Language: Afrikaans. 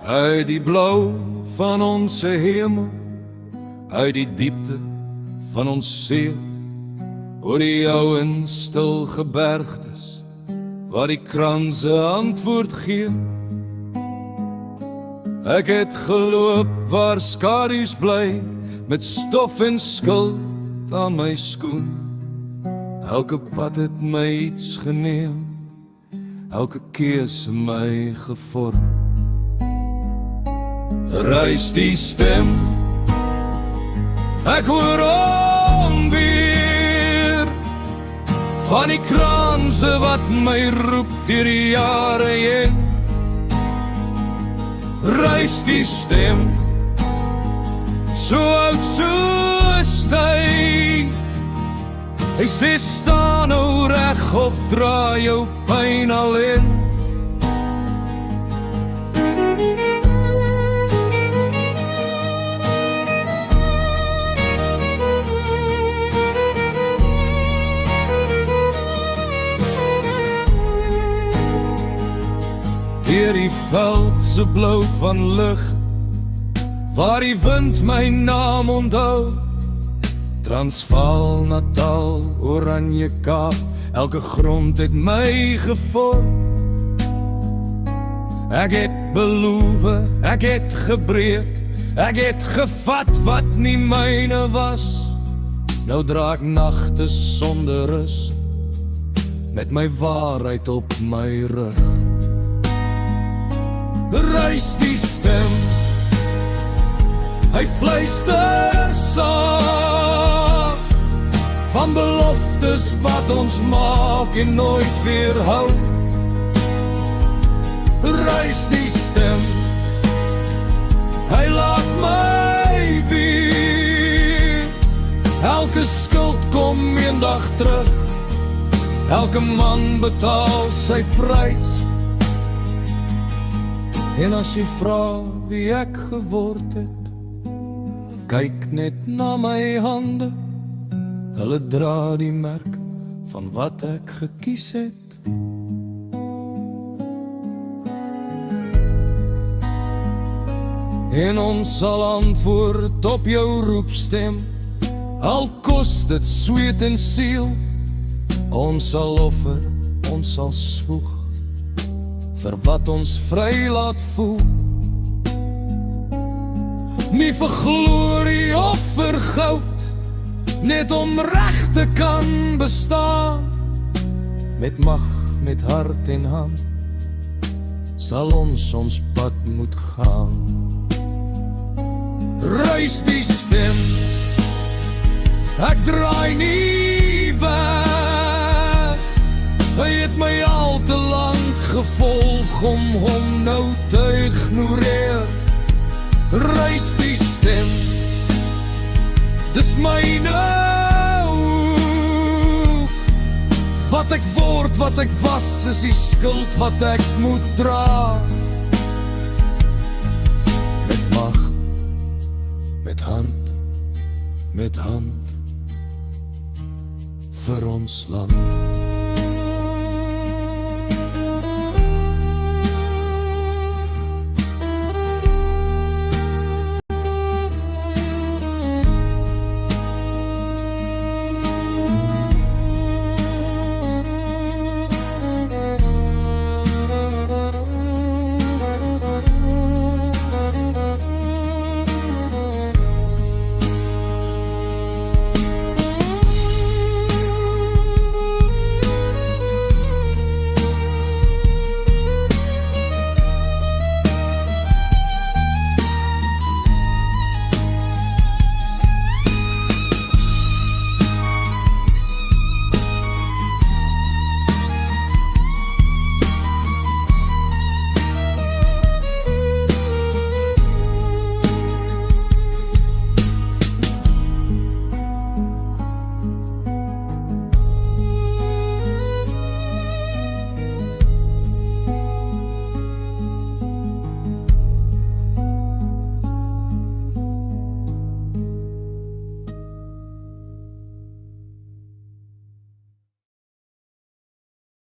Uit die blauw van onze hemel, uit die diepte van ons ziel, oor die ouwe stil gebergtes, waar die kranse antwoord gee. Ek het geloop waar skadu's bly, met stof en skuld aan my skoen. Elke pad het my iets geneem, elke keuse my gevorm. Reis die stem, ek hoor om weer, van die kranse wat my roep deur die jare heen. Reis die stem, so oud soos hy. Hy sê staan nou reg of draai jou pyn alleen. Deur die veld se blou van lig, waar die wind my naam onthou. Transvaal, Natal, Oranje Kaap, elke grond het my gevorm. Ek het beloof, ek het gebreek, ek het gevat wat nie myne was. Nou dra ek nagte sonder rus, met my waarheid op my rug. Reis die stem, hy fluister saam, van beloftes wat ons maak en nooit weerhou. Reis die stem, hy laat my weer. Elke skuld kom eendag terug, elke man betaal sy prys. En as jy vra wie ek geword het, kyk net na my hande, hulle dra die merk van wat ek gekies het. En ons sal antwoord op jou roepstem, al kos dit sweet en siel. Ons sal offer, ons sal swoeg, vir wat ons vry laat voel. Nie vir glorie of vir goud, net om reg te kan bestaan. Met mag, met hart en hand, sal ons pad moet gaan. Reis die stem, ek draai nie weg. Hy het my al te lang gevolg om hom nou te ignoreer. Reis die stem, dis myne ook. Wat ek word, wat ek was, is die skuld wat ek moet dra. Met mag, met hart, met hand, vir ons land.